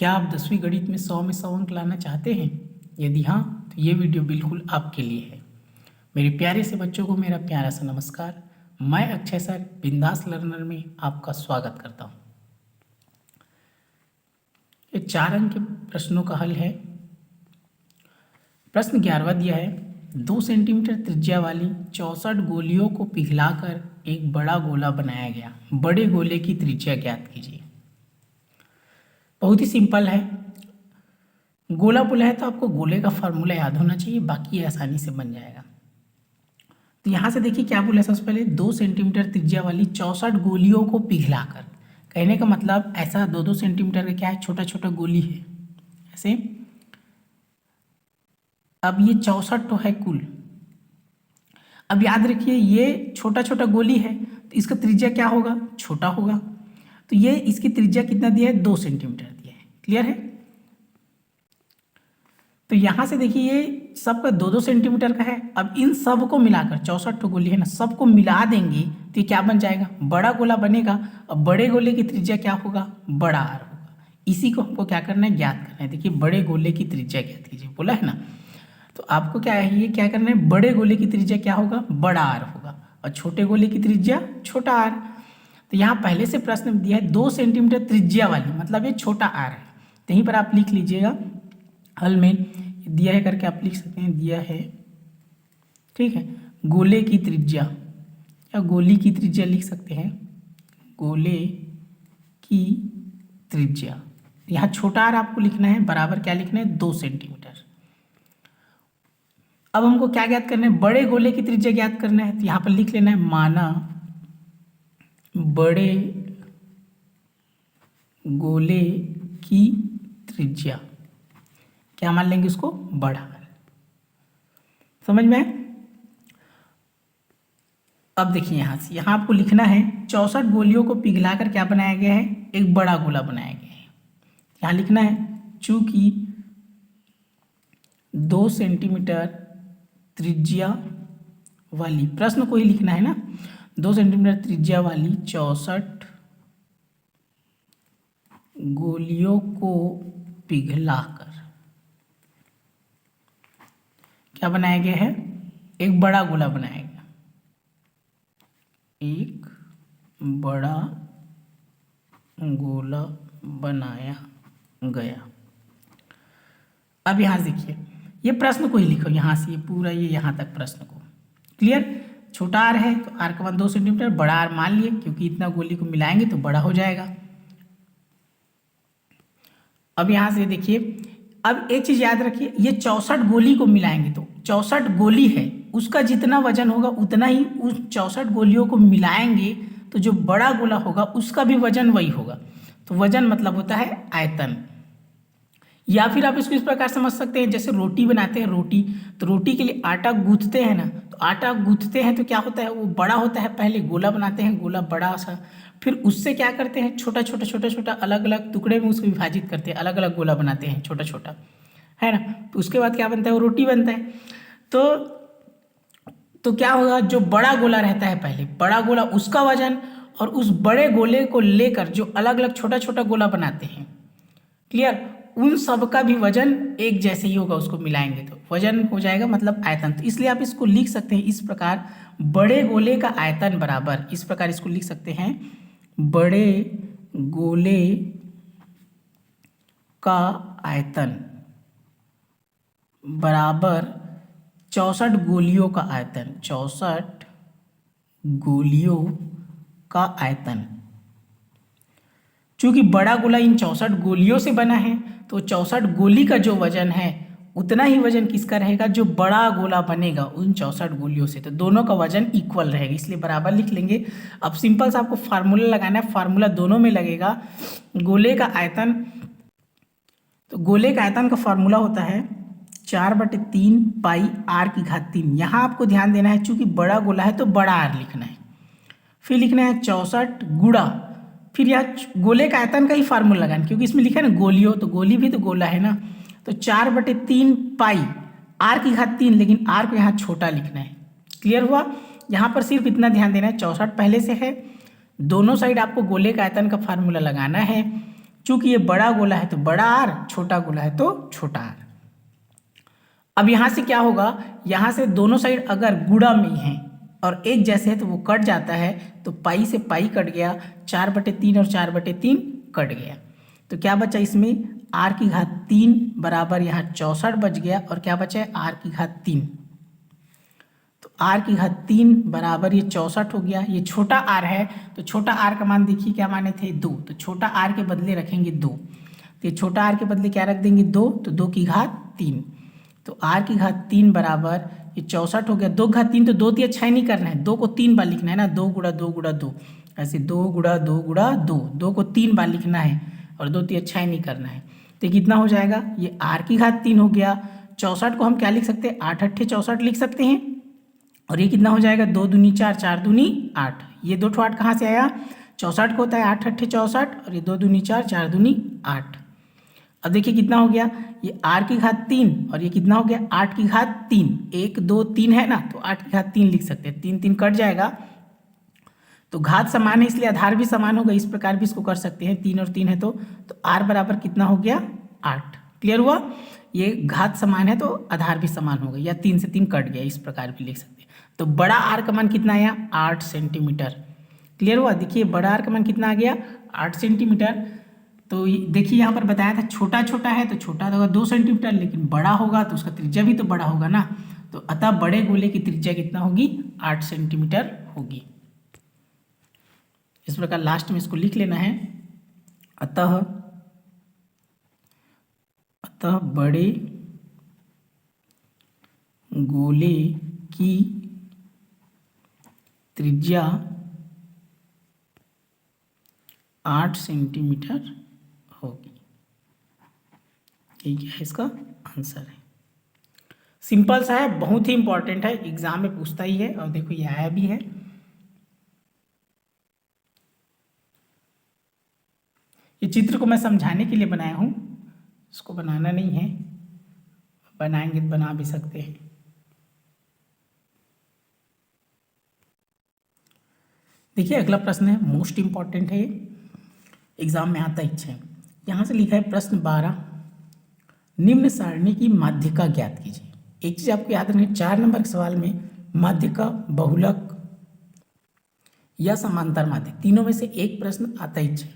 क्या आप 10वीं गणित में 100 में 100 अंक लाना चाहते हैं? यदि हाँ, तो ये वीडियो बिल्कुल आपके लिए है। मेरे प्यारे से बच्चों को मेरा प्यारा सा नमस्कार। मैं अक्षय सर बिंदास लर्नर में आपका स्वागत करता हूँ। ये 4 अंक के प्रश्नों का हल है। प्रश्न 11वां दिया है, 2 सेंटीमीटर त्रिज्या वाली 64 गोलियों को पिघलाकर एक बड़ा गोला बनाया गया। बड़े गोले की त्रिज्या ज्ञात कीजिए। बहुत ही सिंपल है। गोला बोला है तो आपको गोले का फॉर्मूला याद होना चाहिए, बाकी आसानी से बन जाएगा। तो यहाँ से देखिए क्या बोला है। सबसे पहले 2 सेंटीमीटर त्रिज्या वाली 64 गोलियों को पिघलाकर, कहने का मतलब ऐसा 2-2 सेंटीमीटर का क्या है, छोटा छोटा गोली है ऐसे। अब ये 64 तो है कुल। अब याद रखिए ये छोटा छोटा गोली है तो इसका त्रिज्या क्या होगा, छोटा होगा। तो ये इसकी त्रिज्या कितना दिया है, 2 सेंटीमीटर दिया है। क्लियर है। तो यहाँ से देखिए ये सबका 2-2 सेंटीमीटर का है। अब इन सब को मिलाकर 64 गोली है ना, सबको मिला देंगे तो ये क्या बन जाएगा, बड़ा गोला बनेगा। अब बड़े गोले की त्रिज्या क्या होगा, बड़ा आर होगा। इसी को हमको क्या करना है, ज्ञात करना है। देखिए बड़े गोले की त्रिज्या ज्ञात कीजिए बोला है ना, तो आपको क्या है, ये क्या करना है, बड़े गोले की त्रिज्या क्या होगा, बड़ा आर होगा, और छोटे गोले की त्रिज्या छोटा आर। तो यहाँ पहले से प्रश्न दिया है 2 सेंटीमीटर त्रिज्या वाली, मतलब ये छोटा आर है। यहीं पर आप लिख लीजिएगा हल में दिया है करके आप लिख सकते हैं, दिया है, ठीक है। गोले की त्रिज्या या गोली की त्रिज्या लिख सकते हैं, गोले की त्रिज्या। यहाँ छोटा आर आपको लिखना है, बराबर क्या लिखना है, 2 सेंटीमीटर। अब हमको क्या ज्ञात करना है, बड़े गोले की त्रिज्या ज्ञात करना है। तो यहाँ पर लिख लेना है, माना बड़े गोले की त्रिज्या, क्या मान लेंगे उसको, बड़ा। समझ में आए? अब देखिए यहाँ आपको लिखना है 64 गोलियों को पिघलाकर क्या बनाया गया है, एक बड़ा गोला बनाया गया है। यहाँ लिखना है चूंकि 2 सेंटीमीटर त्रिज्या वाली, प्रश्न को ही लिखना है ना, 2 सेंटीमीटर त्रिज्या वाली 64 गोलियों को पिघलाकर क्या बनाया गया है, एक बड़ा गोला बनाया गया, एक बड़ा गोला बनाया गया। अब यहाँ से देखिए ये प्रश्न को ही लिखो, यहाँ से ये पूरा ये यहाँ तक प्रश्न को। क्लियर। छोटा आर है तो आर का मान 2 सेंटीमीटर, बड़ा आर मान लिए क्योंकि इतना गोली को मिलाएंगे तो बड़ा हो जाएगा। अब यहाँ से देखिए, अब एक चीज याद रखिए, ये 64 गोली को मिलाएंगे तो 64 गोली है, उसका जितना वजन होगा उतना ही उस 64 गोलियों को मिलाएंगे तो जो बड़ा गोला होगा उसका भी वजन वही होगा। तो वजन मतलब होता है आयतन। या फिर आप इसको इस प्रकार समझ सकते हैं, जैसे रोटी बनाते हैं, रोटी तो रोटी के लिए आटा गूंथते हैं ना, तो आटा गूंथते हैं तो क्या होता है, वो बड़ा होता है, पहले गोला बनाते हैं, गोला बड़ा सा, फिर उससे क्या करते हैं, छोटा छोटा छोटा छोटा अलग अलग टुकड़े में उसको विभाजित करते हैं, अलग अलग गोला बनाते हैं छोटा छोटा, है ना। तो उसके बाद क्या बनता है, वो रोटी बनता है। तो क्या होगा, जो बड़ा गोला रहता है पहले, बड़ा गोला उसका वजन, और उस बड़े गोले को लेकर जो अलग अलग छोटा छोटा गोला बनाते हैं, क्लियर, उन सब का भी वजन एक जैसे ही होगा, उसको मिलाएंगे तो वजन हो जाएगा, मतलब आयतन। तो इसलिए आप इसको लिख सकते हैं इस प्रकार, बड़े गोले का आयतन बराबर, इस प्रकार इसको लिख सकते हैं, बड़े गोले का आयतन बराबर 64 गोलियों का आयतन, 64 गोलियों का आयतन। चूंकि बड़ा गोला इन 64 गोलियों से बना है तो 64 गोली का जो वजन है उतना ही वजन किसका रहेगा, जो बड़ा गोला बनेगा उन 64 गोलियों से, तो दोनों का वजन इक्वल रहेगा, इसलिए बराबर लिख लेंगे। अब सिंपल सा आपको फार्मूला लगाना है, फार्मूला दोनों में लगेगा। गोले का आयतन, तो गोले का आयतन का फार्मूला होता है 4/3 पाई आर की घात 3। यहाँ आपको ध्यान देना है, चूंकि बड़ा गोला है तो बड़ा आर लिखना है, फिर लिखना है 64 गुणा, फिर यहाँ गोले का आयतन का ही फार्मूला लगाना, क्योंकि इसमें लिखा है ना गोलियों, तो गोली भी तो गोला है ना, तो 4/3 पाई आर की घात 3, लेकिन आर को यहाँ छोटा लिखना है। क्लियर हुआ। यहाँ पर सिर्फ इतना ध्यान देना है, 64 पहले से है, दोनों साइड आपको गोले का आयतन का फार्मूला लगाना है, चूंकि ये बड़ा गोला है तो बड़ा आर, छोटा गोला है तो छोटा आर। अब यहाँ से क्या होगा, यहाँ से दोनों साइड अगर गुणा में हैं और एक जैसे है तो वो कट जाता है, तो पाई से पाई कट गया, 4/3 और 4/3 कट गया, तो क्या बचा इसमें r की घात 3 बराबर यहाँ 64 बच गया, और क्या बचा है r की घात 3, तो r की घात 3 बराबर ये 64 हो गया। ये छोटा r है तो छोटा r का मान देखिए क्या माने थे 2, तो छोटा r के बदले रखेंगे 2, तो ये छोटा r के बदले क्या रख देंगे 2, तो 2 की घात 3, तो r की घात 3 बराबर ये 64 हो गया, 2 की घात 3 तो 2 तिया 6 नहीं करना है, 2 को 3 बार लिखना है ना, 2 गुणा 2 गुणा 2, ऐसे 2 गुणा 2 गुणा 2, 2 को 3 बार लिखना है और 2 तिया 6 नहीं करना है, तो कितना हो जाएगा, ये r की घात 3 हो गया। 64 को हम क्या लिख सकते हैं, 8 8 64 लिख सकते हैं, और ये कितना हो जाएगा 2 दूनी 4, 4 दूनी 8, ये 2 8 कहाँ से आया, 64 को होता है 8 8 64, और ये 2 दूनी 4, 4 दूनी 8। अब देखिए कितना हो गया, ये r की घात 3 और ये कितना हो गया 8 की घात 3, 1 2 3 है ना, तो 8 की घात 3 लिख सकते हैं, 3 3 कट जाएगा, तो घात समान है इसलिए आधार भी समान होगा, इस प्रकार भी इसको कर सकते हैं, 3 और 3 है तो r बराबर कितना हो गया 8। क्लियर हुआ, ये घात समान है तो आधार भी समान होगा, या 3 से 3 कट गया, इस प्रकार भी लिख सकते हैं। तो बड़ा r का मान कितना आया 8 सेंटीमीटर। क्लियर हुआ, देखिए बड़ा r का मान कितना आ गया 8 सेंटीमीटर। तो देखिए यहाँ पर बताया था छोटा छोटा है तो छोटा तो होगा 2 सेंटीमीटर, लेकिन बड़ा होगा तो उसका त्रिज्या भी तो बड़ा होगा ना, तो अतः बड़े गोले की त्रिज्या कितना होगी 8 सेंटीमीटर होगी। इस प्रकार लास्ट में इसको लिख लेना है, अतः बड़े गोले की त्रिज्या 8 सेंटीमीटर होगी। ठीक है, इसका आंसर है। सिंपल सा है, बहुत ही इंपॉर्टेंट है, एग्जाम में पूछता ही है, और देखो ये आया भी है। ये चित्र को मैं समझाने के लिए बनाया हूँ, इसको बनाना नहीं है, बनाएंगे तो बना भी सकते हैं। देखिए अगला प्रश्न है, मोस्ट इंपॉर्टेंट है, एग्जाम में आता ही है। यहाँ से लिखा है प्रश्न 12, निम्न सारणी की माध्यिका ज्ञात कीजिए। एक चीज आपको याद रखनी, 4 नंबर के सवाल में माध्यिका, बहुलक या समांतर माध्यक तीनों में से एक प्रश्न आता ही है,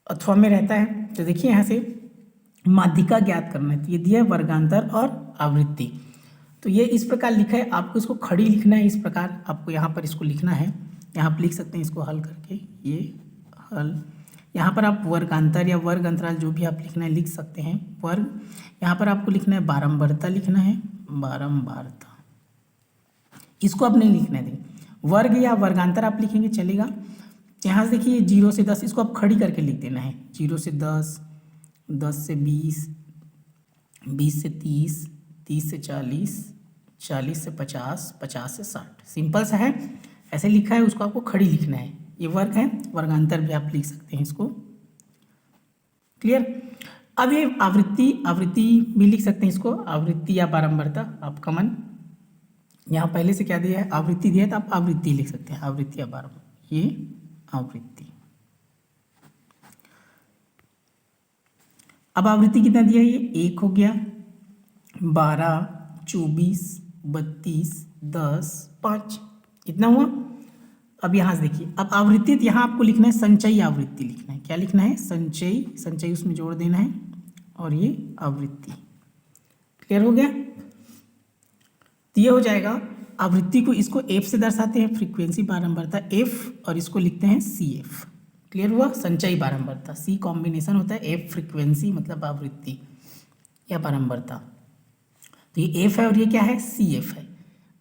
अथवा में रहता है। तो देखिए यहाँ से माध्यिका ज्ञात करना है, तो ये दिया है वर्गांतर और आवृत्ति। तो ये इस प्रकार लिखा है, आपको इसको खड़ी लिखना है, इस प्रकार आपको यहाँ पर इसको लिखना है, यहाँ पर लिख सकते हैं इसको हल करके, ये हल, यहाँ पर आप वर्गांतर या वर्ग अंतराल जो भी आप लिखना है लिख सकते हैं, वर्ग, यहाँ पर आपको लिखना है बारंबारता, लिखना है बारंबारता, इसको आप नहीं लिखना है, वर्ग या वर्गांतर आप लिखेंगे चलेगा। यहाँ से देखिए 0 से 10, इसको आप खड़ी करके लिख देना है, 0 से 10, 10 से 20, 20 से 30, 30 से 40, 40 से 50, 50 से 60, सिंपल सा है, ऐसे लिखा है, उसको आपको खड़ी लिखना है। ये वर्ग है, वर्गांतर भी आप लिख सकते हैं इसको। क्लियर, अब ये आवृत्ति भी लिख सकते हैं इसको, आवृत्ति या बारंबारता, आप कॉमन यहाँ पहले से क्या दिया है, आवृत्ति दिया है, तो आप आवृत्ति लिख सकते हैं, आवृत्ति या बारंबारता, ये आवृत्ति। अब आवृत्ति कितना दिया है, ये 1 हो गया, 12, 24, 32, 10, 5, इतना हुआ। अब यहाँ से देखिए, अब आवृत्ति, यहाँ आपको लिखना है संचयी आवृत्ति लिखना है, क्या लिखना है, संचयी उसमें जोड़ देना है, और ये आवृत्ति। क्लियर हो गया, तो ये हो जाएगा आवृत्ति को, इसको एफ से दर्शाते हैं, फ्रीक्वेंसी बारंबारता एफ, और इसको लिखते हैं सी एफ। क्लियर हुआ, संचयी बारंबारता, सी कॉम्बिनेशन होता है, एफ फ्रीक्वेंसी मतलब आवृत्ति या बारंबारता, तो ये एफ है और ये क्या है, सी एफ है।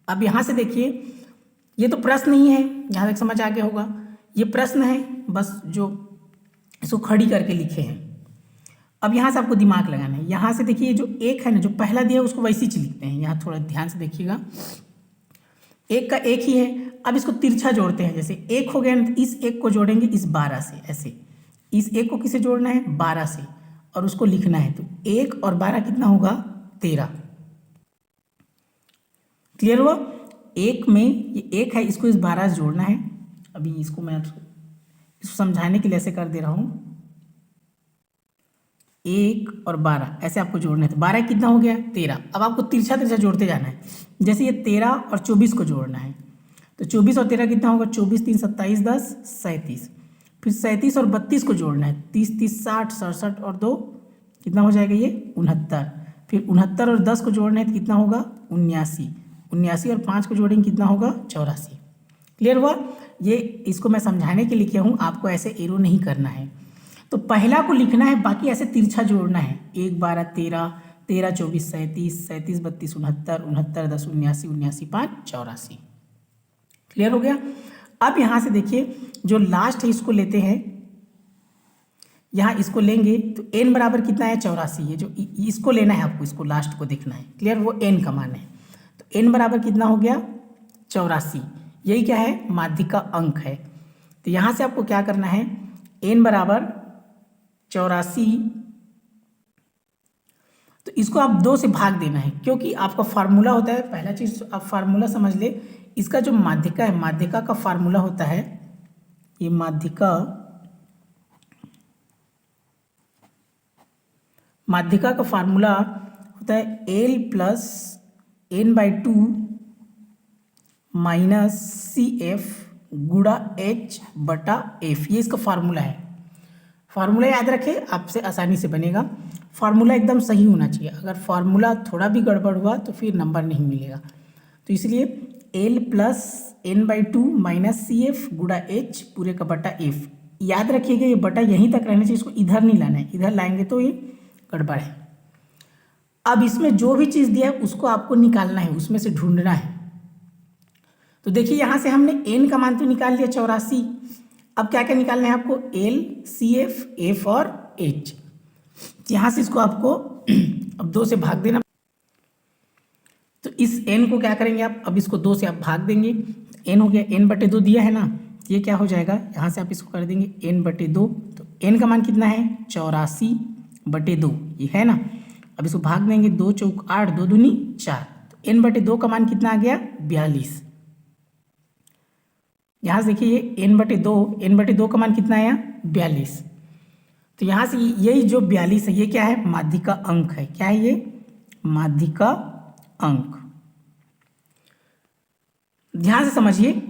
अब यहाँ से देखिए, ये तो प्रश्न ही है, यहाँ तक समझ आ गया होगा, ये प्रश्न है, बस जो इसको खड़ी करके लिखे हैं। अब यहाँ से आपको दिमाग लगाना है, यहाँ से देखिए जो एक है ना, जो पहला दिया है उसको वैसे ही लिखते हैं, यहाँ थोड़ा ध्यान से देखिएगा, एक का एक ही है। अब इसको तिरछा जोड़ते हैं, जैसे 1 हो गया ना, तो इस 1 को जोड़ेंगे इस 12 से, ऐसे इस 1 को किसे जोड़ना है, 12 से, और उसको लिखना है, तो 1 और 12 कितना होगा, 13। क्लियर हुआ, एक में ये 1 है, इसको इस 12 से जोड़ना है। अभी इसको मैं इसको समझाने के लिए ऐसे कर दे रहा हूँ, 1 और 12 ऐसे आपको जोड़ना है। तो 12 कितना हो गया 13। अब आपको तिरछा तिरछा जोड़ते जाना है। जैसे ये 13 और 24 को जोड़ना है तो 24 और 13 कितना होगा 24 3 27 10 37। फिर 37 और 32 को जोड़ना है 30 30 60 67 और 2 कितना हो जाएगा ये 69। फिर 69 और 10 को जोड़ना है तो कितना होगा 79। 79 और 5 को जोड़ेंगे कितना होगा 84। क्लियर हुआ। ये इसको मैं समझाने के लिए किया हूँ, आपको ऐसे एरो नहीं करना है। तो पहला को लिखना है, बाकी ऐसे तिरछा जोड़ना है। 1 12 13 13 24 37 37 32 69 69 10 79 79 5 84। क्लियर हो गया। अब यहाँ से देखिए जो लास्ट है इसको लेते हैं, यहाँ इसको लेंगे तो n बराबर कितना है 84। ये जो इसको लेना है आपको, इसको लास्ट को देखना है। क्लियर, वो n का मान है। तो n बराबर कितना हो गया 84। यही क्या है माध्य का अंक है। तो यहाँ से आपको क्या करना है n बराबर 84, तो इसको आप 2 से भाग देना है, क्योंकि आपका फार्मूला होता है, पहला चीज आप फार्मूला समझ ले। इसका जो माध्यिका है, माध्यिका का फार्मूला होता है, ये माध्यिका का फार्मूला होता है L plus n/2 minus CF गुणा H/F। ये इसका फार्मूला है। फार्मूला याद रखें, आपसे आसानी से बनेगा। फार्मूला एकदम सही होना चाहिए, अगर फार्मूला थोड़ा भी गड़बड़ हुआ तो फिर नंबर नहीं मिलेगा। तो इसलिए L plus n/2 minus CF गुणा H पूरे का बटा F। याद रखिएगा ये बटा यहीं तक रहना चाहिए, इसको इधर नहीं लाना है, इधर लाएंगे तो ये गड़बड़ है। अब इसमें जो भी चीज़ दिया है उसको आपको निकालना है, उसमें से ढूंढना है। तो देखिए यहाँ से हमने n का मान तो निकाल लिया 84। अब क्या क्या निकालना है आपको L CF F और H। यहाँ से इसको आपको अब 2 से भाग देना। तो इस n को क्या करेंगे आप, अब इसको 2 से आप भाग देंगे, n हो गया n/2 दिया है ना, ये क्या हो जाएगा, यहाँ से आप इसको कर देंगे n/2। तो n का मान कितना है 84/2, ये है ना। अब इसको भाग देंगे 2 चौक 8 2 दूनी 4। तो n/2 का मान कितना आ गया 42। यहाँ से देखिए ये n/2 का मान कितना आया 42। तो यहाँ से यही जो 42 है ये क्या है माध्य का अंक है। क्या है ये माध्य का अंक। ध्यान से समझिए,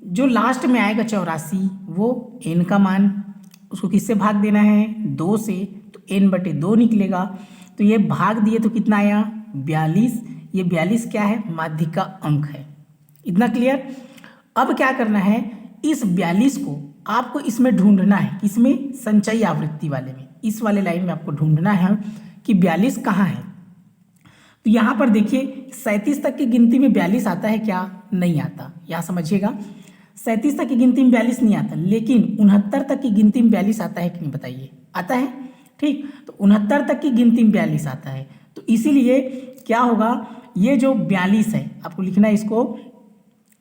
जो लास्ट में आएगा 84 वो n का मान, उसको किससे भाग देना है 2 से, तो n/2 निकलेगा। तो ये भाग दिए तो कितना आया 42। ये 42 क्या है माध्य का अंक है। इतना क्लियर। अब क्या करना है, इस 42 को आपको इसमें ढूंढना है, किसमें संचयी आवृत्ति वाले में, इस वाले लाइन में आपको ढूंढना है कि 42 कहाँ है। तो यहाँ पर देखिए 37 तक की गिनती में 42 आता है क्या, नहीं आता। यहाँ समझिएगा 37 तक की गिनती में 42 नहीं आता, लेकिन 69 तक की गिनती में 42 आता है कि नहीं बताइए, आता है। ठीक, तो 69 तक की गिनती में 42 आता है। तो इसीलिए क्या होगा, ये जो 42 है आपको लिखना है इसको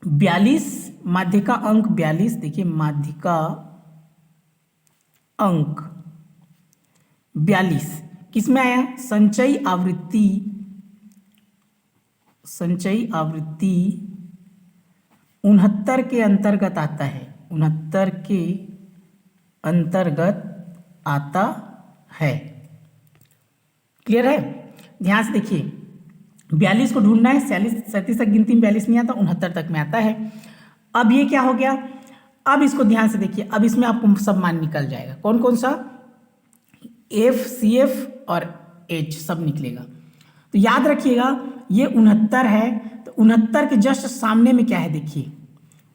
42 माध्य का अंक 42। देखिए माध्य का अंक 42 किसमें आया संचयी आवृत्ति, संचयी आवृत्ति 69 के अंतर्गत आता है, 69 के अंतर्गत आता है। क्लियर है। ध्यान से देखिए 42 को ढूंढना है, 37 तक गिनती में 42 नहीं आता, 69 तक में आता है। अब ये क्या हो गया, अब इसको ध्यान से देखिए, अब इसमें आपको सब मान निकल जाएगा। कौन कौन सा, F CF और H सब निकलेगा। तो याद रखिएगा ये 69 है, तो 69 के जस्ट सामने में क्या है, देखिए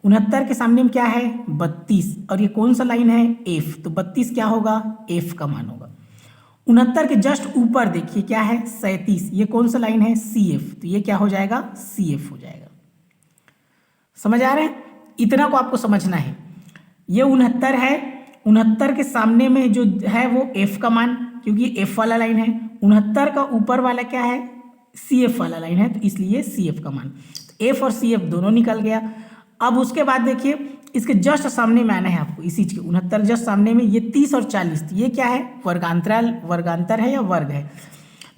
69 के सामने में क्या है 32, और ये कौन सा लाइन है F, तो 32 क्या होगा F का मान होगा। 69 के जस्ट ऊपर देखिए क्या है 37, ये कौन सा लाइन है CF, तो ये क्या हो जाएगा CF हो जाएगा। समझ आ रहे हैं, इतना को आपको समझना है। ये 69 है, 69 के सामने में जो है वो F का मान, क्योंकि ये F वाला लाइन है। 69 का ऊपर वाला क्या है CF वाला लाइन है, तो इसलिए CF का मान, तो F और CF दोनों निकल गया। अब उसके बाद देखिए इसके जस्ट सामने में आना है आपको, इसी चीज के 69 जस्ट सामने में ये 30 और 40, तो ये क्या है वर्गांतर है या वर्ग है।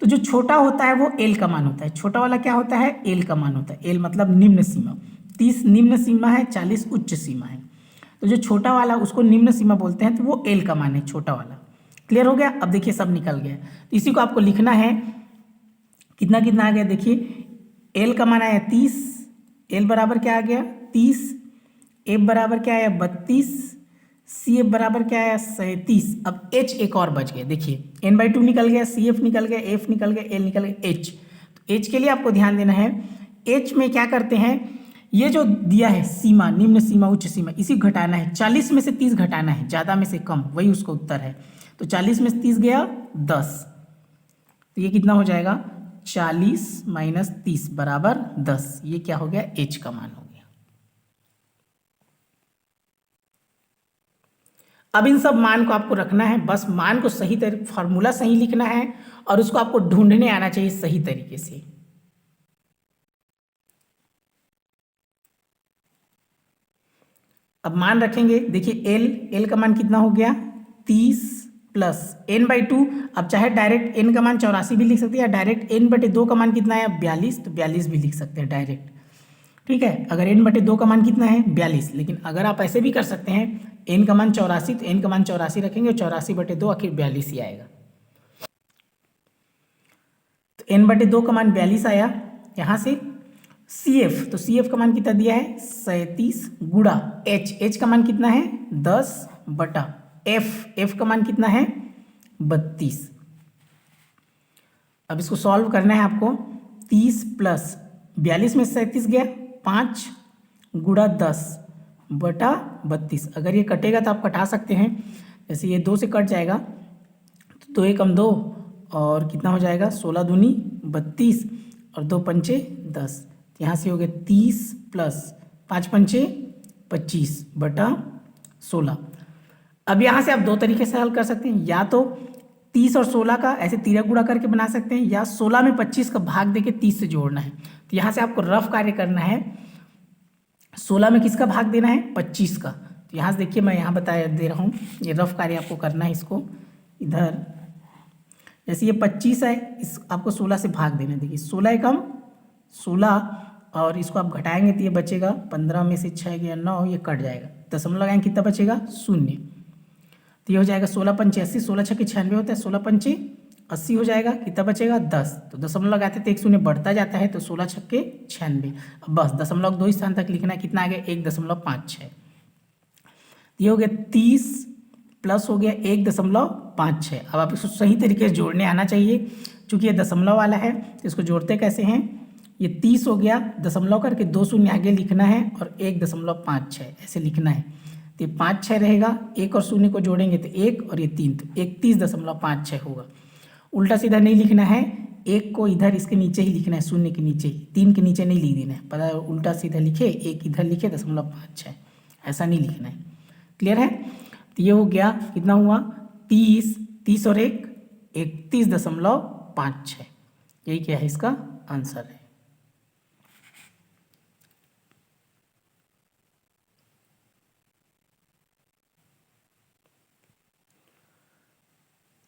तो जो छोटा होता है वो L का मान होता है, छोटा वाला क्या होता है L का मान होता है। L मतलब निम्न सीमा, 30 निम्न सीमा है, 40 उच्च सीमा है। तो जो छोटा वाला उसको निम्न सीमा बोलते हैं, तो वो L का मान है छोटा वाला। क्लियर हो गया। अब देखिए सब निकल गया, तो इसी को आपको लिखना है। कितना कितना आ गया देखिए, एल का मान आया 30, एल बराबर क्या आ गया 30, एफ बराबर क्या आया 32, सी एफ बराबर क्या आया 37। अब एच एक और बच गया, देखिए n/2 निकल गया, सी एफ निकल गया, एफ निकल गया, एल निकल गया, एच। तो एच के लिए आपको ध्यान देना है, एच में क्या करते हैं, ये जो दिया है सीमा, निम्न सीमा उच्च सीमा, इसी को घटाना है। 40 में से 30 घटाना है, ज़्यादा में से कम, वही उसका उत्तर है। तो 40 में से 30 गया 10, तो ये कितना हो जाएगा 40 माइनस 30 बराबर 10। ये क्या हो गया, एच का मान हो गया। अब इन सब मान को आपको रखना है, बस मान को सही तरीके, फॉर्मूला सही लिखना है और उसको आपको ढूंढने आना चाहिए सही तरीके से। अब मान रखेंगे, देखिए एल का मान कितना हो गया 30 प्लस n/2। अब चाहे डायरेक्ट n का मान 84 भी लिख सकते हैं, या डायरेक्ट n/2 का मान कितना है 42, तो 42 भी लिख सकते हैं डायरेक्ट। ठीक है, अगर n/2 का मान कितना है 42, लेकिन अगर आप ऐसे भी कर सकते हैं, n का मान 84, तो n का मान 84 रखेंगे, 84/2 आखिर 42 ही आएगा। तो n/2 का मान 42 आया। यहाँ से सी एफ, तो सी एफ का मान कितना दिया है 37 गुड़ा एच, एच का मान कितना है 10 बटा एफ, एफ का मान कितना है 32। अब इसको सॉल्व करना है आपको, 30 प्लस 42 में 37 गया, 5 गुड़ा 10 बटा 32। अगर ये कटेगा तो आप कटा सकते हैं, जैसे ये 2 से कट जाएगा, तो 2 एकम 2 और कितना हो जाएगा 16 दूनी 32 और 2 पंचे 10। यहाँ से हो गया 30 प्लस 5 पंचे 25 बटा 16। अब यहाँ से आप दो तरीके से हल कर सकते हैं, या तो 30 और 16 का ऐसे तिरक गुणा करके बना सकते हैं, या 16 में 25 का भाग देके 30 से जोड़ना है। तो यहाँ से आपको रफ कार्य करना है, 16 में किसका भाग देना है 25 का। तो यहाँ से देखिए मैं यहाँ बता दे रहा हूँ, ये रफ कार्य आपको करना है। इसको इधर जैसे ये 25 है, इस आपको 16 से भाग देना है। देखिए 16 एकम 16 और इसको आप घटाएंगे तो ये बचेगा 15 में से 6 गया 9, ये कट जाएगा, दशमलव लगाएंगे कितना बचेगा 0। तो ये हो जाएगा 16 पंचे 80, 16 छक्के 96 होता है, 16 पंचे 80 हो जाएगा, कितना बचेगा 10। तो दशमलव लगाते तो 1 शून्य बढ़ता जाता है, तो 16 छक्के 96। अब बस दशमलव 2 स्थान तक लिखना है, कितना आ गया 1.56। ये हो गया 30 प्लस हो गया 1.56। अब आप इसको सही तरीके से जोड़ने आना चाहिए, चूंकि ये दशमलव वाला है तो इसको जोड़ते कैसे हैं, ये 30 हो गया, दशमलव करके 2 शून्य आगे लिखना है और 1.56 ऐसे लिखना है। तो ये 5 6 रहेगा, 1 और 0 को जोड़ेंगे तो 1 और ये 3, तो 31.56 होगा। उल्टा सीधा नहीं लिखना है, 1 को इधर इसके नीचे ही लिखना है, 0 के नीचे ही, 3 के नीचे नहीं लिख देना है। पता है, उल्टा सीधा लिखे, 1 इधर लिखे 0.56, ऐसा नहीं लिखना है। क्लियर है। तो ये हो गया, कितना हुआ 30 और 1 31.56। यही क्या है इसका आंसर है।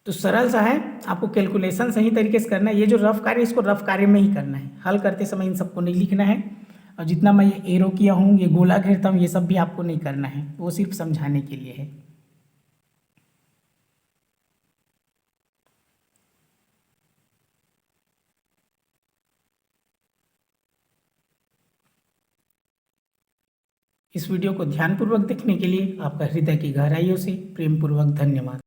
तो सरल सा है, आपको कैलकुलेशन सही तरीके से करना है। ये जो रफ कार्य इसको रफ कार्य में ही करना है, हल करते समय इन सबको नहीं लिखना है। और जितना मैं ये एरो किया हूँ, ये गोला घेरता हूँ, ये सब भी आपको नहीं करना है, वो सिर्फ समझाने के लिए है। इस वीडियो को ध्यानपूर्वक देखने के लिए आपका हृदय की गहराइयों से प्रेमपूर्वक धन्यवाद।